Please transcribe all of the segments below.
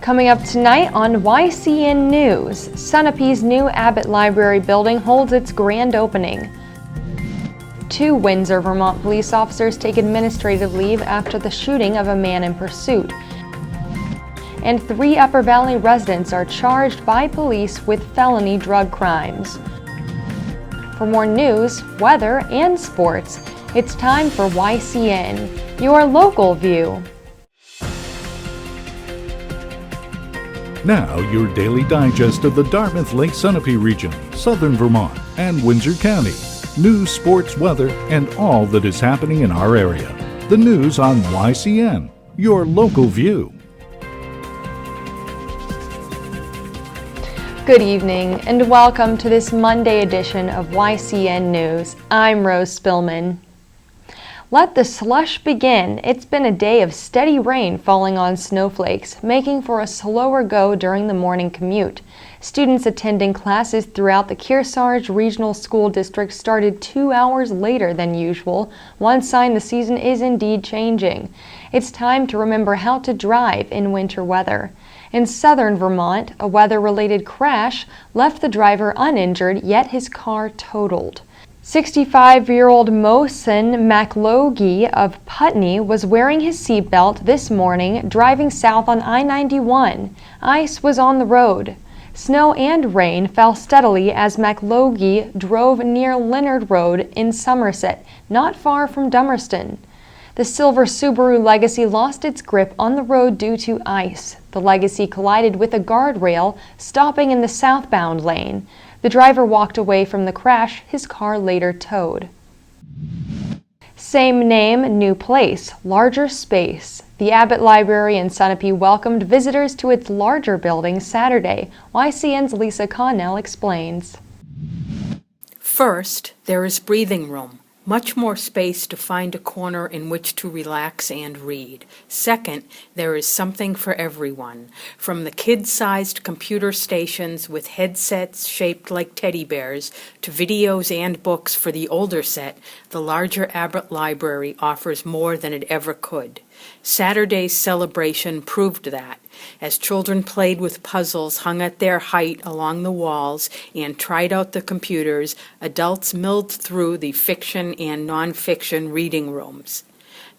Coming up tonight on YCN News, Sunapee's new Abbott Library building holds its grand opening. 2 Windsor, Vermont police officers take administrative leave after the shooting of a man in pursuit. And 3 Upper Valley residents are charged by police with felony drug crimes. For more news, weather, and sports, it's time for YCN, your local view. Now, your daily digest of the Dartmouth-Lake Sunapee region, southern Vermont, and Windsor County. News, sports, weather, and all that is happening in our area. The news on YCN, your local view. Good evening, and welcome to this Monday edition of YCN News. I'm Rose Spillman. Let the slush begin. It's been a day of steady rain falling on snowflakes, making for a slower go during the morning commute. Students attending classes throughout the Kearsarge Regional School District started 2 hours later than usual, one sign the season is indeed changing. It's time to remember how to drive in winter weather. In southern Vermont, a weather-related crash left the driver uninjured, yet his car totaled. 65-year-old Mohsen McLogie of Putney was wearing his seatbelt this morning driving south on I-91. Ice was on the road. Snow and rain fell steadily as McLogie drove near Leonard Road in Somerset, not far from Dummerston. The silver Subaru Legacy lost its grip on the road due to ice. The Legacy collided with a guardrail, stopping in the southbound lane. The driver walked away from the crash, his car later towed. Same name, new place, larger space. The Abbott Library in Sunapee welcomed visitors to its larger building Saturday. YCN's Lisa Connell explains. First, there is breathing room. Much more space to find a corner in which to relax and read. Second, there is something for everyone. From the kid-sized computer stations with headsets shaped like teddy bears to videos and books for the older set, the larger Abbott Library offers more than it ever could. Saturday's celebration proved that, as children played with puzzles hung at their height along the walls and tried out the computers, adults milled through the fiction and nonfiction reading rooms.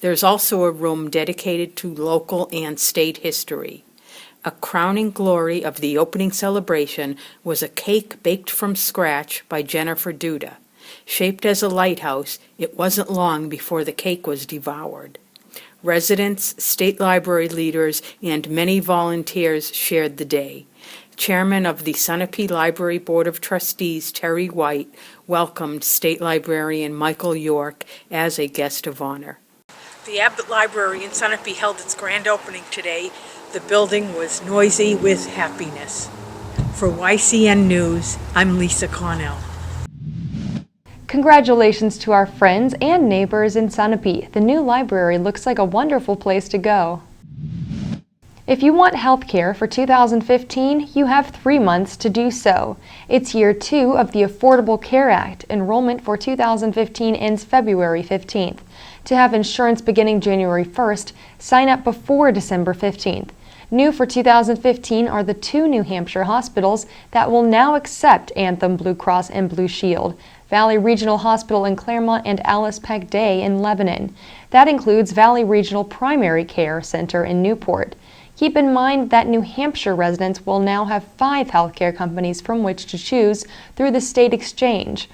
There's also a room dedicated to local and state history. A crowning glory of the opening celebration was a cake baked from scratch by Jennifer Duda. Shaped as a lighthouse, it wasn't long before the cake was devoured. Residents, state library leaders, and many volunteers shared the day. Chairman of the Sunapee Library Board of Trustees, Terry White, welcomed State Librarian Michael York as a guest of honor. The Abbott Library in Sunapee held its grand opening today. The building was noisy with happiness. For YCN News, I'm Lisa Connell. Congratulations to our friends and neighbors in Sunapee. The new library looks like a wonderful place to go. If you want health care for 2015, you have 3 months to do so. It's year 2 of the Affordable Care Act. Enrollment for 2015 ends February 15th. To have insurance beginning January 1st, sign up before December 15th. New for 2015 are the 2 New Hampshire hospitals that will now accept Anthem Blue Cross and Blue Shield. Valley Regional Hospital in Claremont and Alice Peck Day in Lebanon. That includes Valley Regional Primary Care Center in Newport. Keep in mind that New Hampshire residents will now have 5 healthcare companies from which to choose through the state exchange.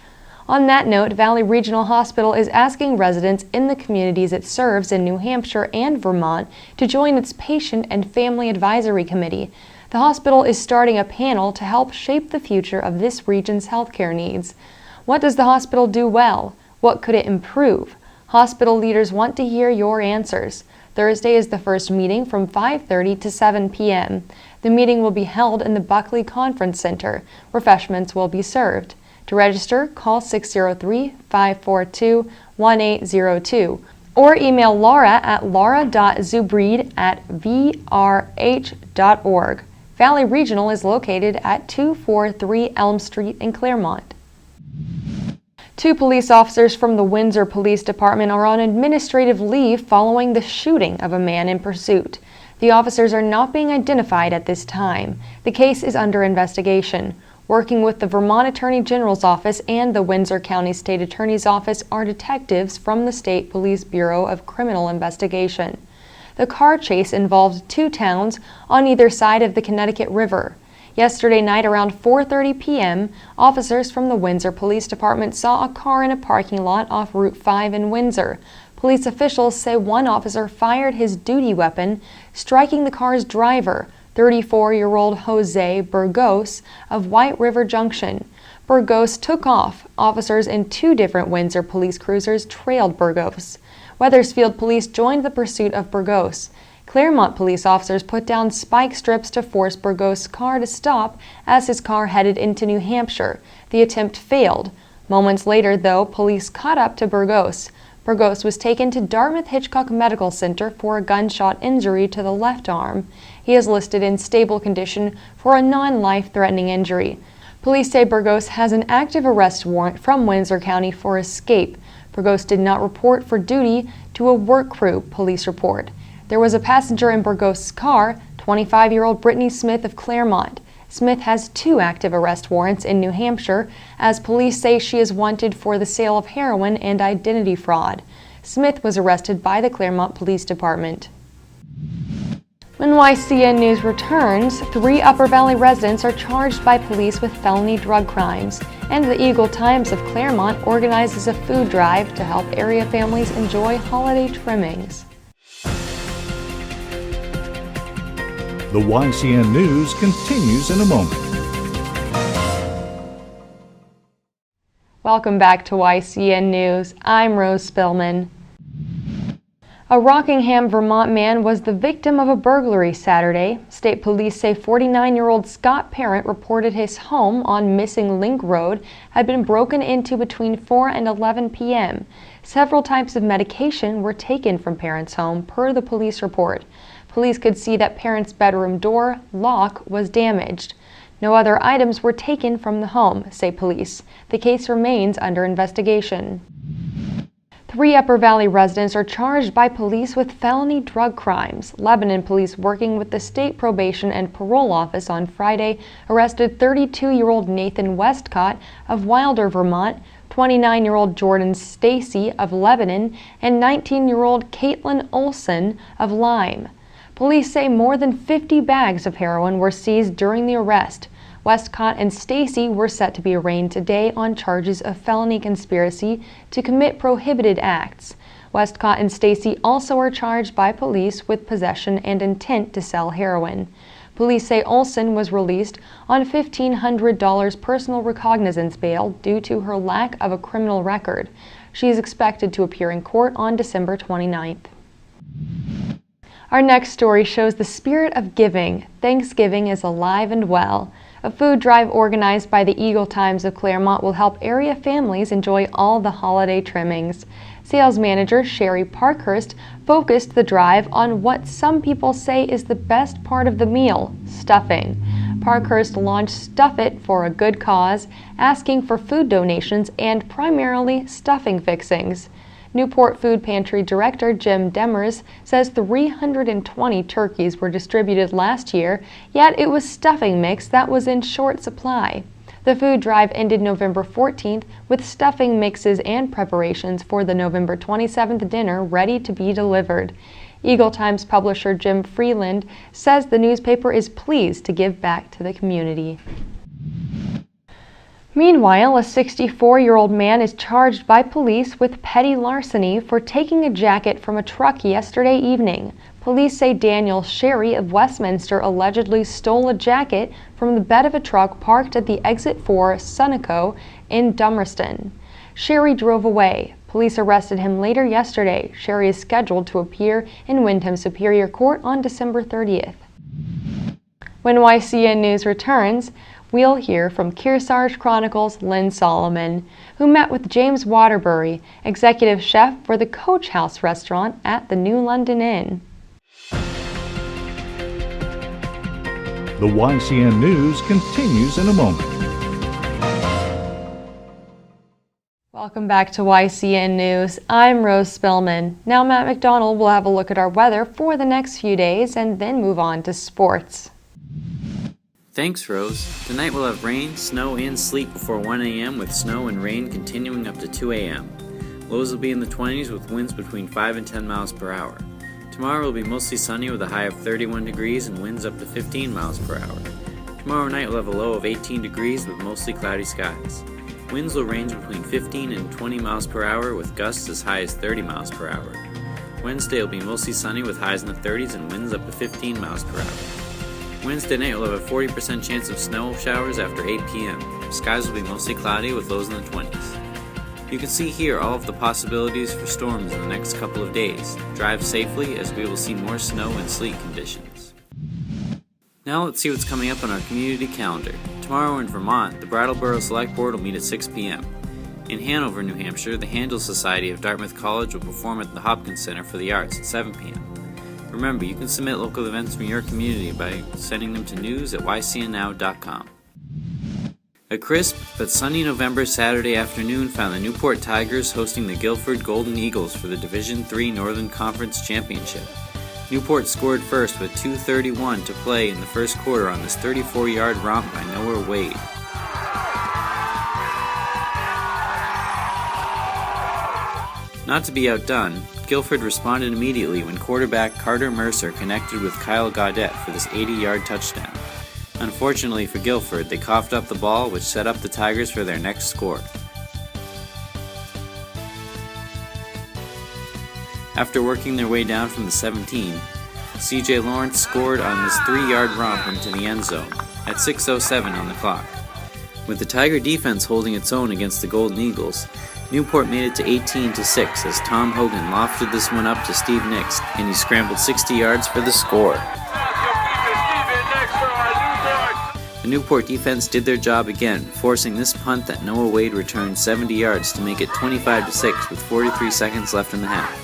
On that note, Valley Regional Hospital is asking residents in the communities it serves in New Hampshire and Vermont to join its Patient and Family Advisory Committee. The hospital is starting a panel to help shape the future of this region's healthcare needs. What does the hospital do well? What could it improve? Hospital leaders want to hear your answers. Thursday is the first meeting from 5:30 to 7 p.m. The meeting will be held in the Buckley Conference Center. Refreshments will be served. To register, call 603-542-1802 or email Laura at laura.zubreed@vrh.org. Valley Regional is located at 243 Elm Street in Claremont. 2 police officers from the Windsor Police Department are on administrative leave following the shooting of a man in pursuit. The officers are not being identified at this time. The case is under investigation. Working with the Vermont Attorney General's office and the Windsor County State Attorney's office are detectives from the State Police Bureau of Criminal Investigation. The car chase involved two towns on either side of the Connecticut River. Yesterday night around 4:30 p.m., officers from the Windsor Police Department saw a car in a parking lot off Route 5 in Windsor. Police officials say one officer fired his duty weapon, striking the car's driver, 34-year-old Jose Burgos of White River Junction. Burgos took off. Officers in two different Windsor police cruisers trailed Burgos. Wethersfield police joined the pursuit of Burgos. Claremont police officers put down spike strips to force Burgos' car to stop as his car headed into New Hampshire. The attempt failed. Moments later, though, police caught up to Burgos. Burgos was taken to Dartmouth Hitchcock Medical Center for a gunshot injury to the left arm. He is listed in stable condition for a non-life-threatening injury. Police say Burgos has an active arrest warrant from Windsor County for escape. Burgos did not report for duty to a work crew, police report. There was a passenger in Burgos' car, 25-year-old Brittany Smith of Claremont. Smith has two active arrest warrants in New Hampshire, as police say she is wanted for the sale of heroin and identity fraud. Smith was arrested by the Claremont Police Department. When YCN News returns, 3 Upper Valley residents are charged by police with felony drug crimes, and the Eagle Times of Claremont organizes a food drive to help area families enjoy holiday trimmings. The YCN News continues in a moment. Welcome back to YCN News. I'm Rose Spillman. A Rockingham, Vermont man was the victim of a burglary Saturday. State police say 49-year-old Scott Parent reported his home on Missing Link Road had been broken into between 4 and 11 p.m. Several types of medication were taken from Parent's home, per the police report. Police could see that Parent's bedroom door lock was damaged. No other items were taken from the home, say police. The case remains under investigation. 3 Upper Valley residents are charged by police with felony drug crimes. Lebanon police, working with the State Probation and Parole Office on Friday, arrested 32-year-old Nathan Westcott of Wilder, Vermont, 29-year-old Jordan Stacy of Lebanon, and 19-year-old Caitlin Olson of Lyme. Police say more than 50 bags of heroin were seized during the arrest. Westcott and Stacy were set to be arraigned today on charges of felony conspiracy to commit prohibited acts. Westcott and Stacy also are charged by police with possession and intent to sell heroin. Police say Olson was released on $1,500 personal recognizance bail due to her lack of a criminal record. She is expected to appear in court on December 29th. Our next story shows the spirit of giving. Thanksgiving is alive and well. A food drive organized by the Eagle Times of Claremont will help area families enjoy all the holiday trimmings. Sales manager Sherry Parkhurst focused the drive on what some people say is the best part of the meal, stuffing. Parkhurst launched Stuff It for a good cause, asking for food donations and primarily stuffing fixings. Newport Food Pantry Director Jim Demers says 320 turkeys were distributed last year, yet it was stuffing mix that was in short supply. The food drive ended November 14th with stuffing mixes and preparations for the November 27th dinner ready to be delivered. Eagle Times publisher Jim Freeland says the newspaper is pleased to give back to the community. Meanwhile, a 64-year-old man is charged by police with petty larceny for taking a jacket from a truck yesterday evening. Police say Daniel Sherry of Westminster allegedly stole a jacket from the bed of a truck parked at the exit for Sunoco in Dummerston. Sherry drove away. Police arrested him later yesterday. Sherry is scheduled to appear in Windham Superior Court on December 30th. When YCN News returns, we'll hear from Kearsarge Chronicles' Lynn Solomon, who met with James Waterbury, executive chef for the Coach House restaurant at the New London Inn. The YCN News continues in a moment. Welcome back to YCN News. I'm Rose Spellman. Now Matt McDonald will have a look at our weather for the next few days and then move on to sports. Thanks, Rose. Tonight we'll have rain, snow, and sleet before 1 a.m. with snow and rain continuing up to 2 a.m. Lows will be in the 20s with winds between 5 and 10 miles per hour. Tomorrow will be mostly sunny with a high of 31 degrees and winds up to 15 miles per hour. Tomorrow night we'll have a low of 18 degrees with mostly cloudy skies. Winds will range between 15 and 20 miles per hour with gusts as high as 30 miles per hour. Wednesday will be mostly sunny with highs in the 30s and winds up to 15 miles per hour. Wednesday night we'll have a 40% chance of snow showers after 8 p.m. Skies will be mostly cloudy with lows in the 20s. You can see here all of the possibilities for storms in the next couple of days. Drive safely as we will see more snow and sleet conditions. Now let's see what's coming up on our community calendar. Tomorrow in Vermont, the Brattleboro Select Board will meet at 6 p.m. In Hanover, New Hampshire, the Handel Society of Dartmouth College will perform at the Hopkins Center for the Arts at 7 p.m. Remember, you can submit local events from your community by sending them to news@ycnnow.com. A crisp but sunny November Saturday afternoon found the Newport Tigers hosting the Guilford Golden Eagles for the Division III Northern Conference Championship. Newport scored first with 2:31 to play in the first quarter on this 34-yard romp by Noah Wade. Not to be outdone, Guilford responded immediately when quarterback Carter Mercer connected with Kyle Gaudette for this 80-yard touchdown. Unfortunately for Guilford, they coughed up the ball, which set up the Tigers for their next score. After working their way down from the 17, C.J. Lawrence scored on this 3-yard romp into the end zone at 6:07 on the clock. With the Tiger defense holding its own against the Golden Eagles, Newport made it to 18-6 as Tom Hogan lofted this one up to Steve Nix, and he scrambled 60 yards for the score. The Newport defense did their job again, forcing this punt that Noah Wade returned 70 yards to make it 25-6 with 43 seconds left in the half.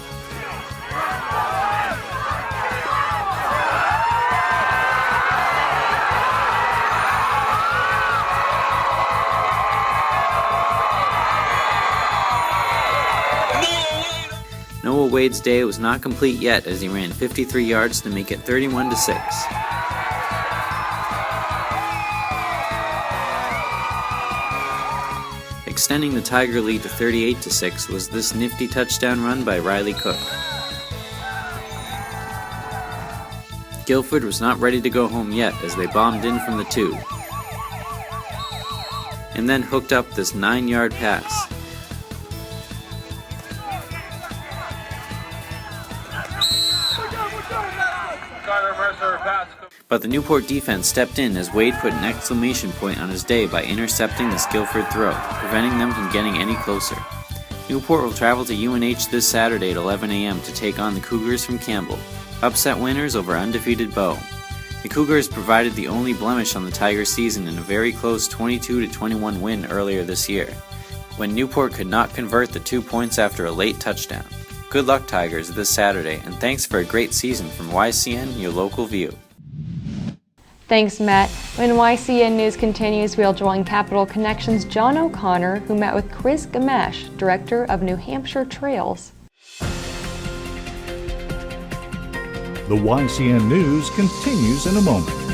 Noah Wade's day was not complete yet as he ran 53 yards to make it 31-6. Extending the Tiger lead to 38-6 was this nifty touchdown run by Riley Cook. Guilford was not ready to go home yet as they bombed in from the 2, and then hooked up this 9-yard pass. But the Newport defense stepped in as Wade put an exclamation point on his day by intercepting this Guilford throw, preventing them from getting any closer. Newport will travel to UNH this Saturday at 11 a.m. to take on the Cougars from Campbell, upset winners over undefeated Bow. The Cougars provided the only blemish on the Tiger season in a very close 22-21 win earlier this year, when Newport could not convert the 2 points after a late touchdown. Good luck, Tigers, this Saturday, and thanks for a great season from YCN, your local view. Thanks, Matt. When YCN News continues, we'll join Capital Connections' John O'Connor, who met with Chris Gamache, Director of New Hampshire Trails. The YCN News continues in a moment.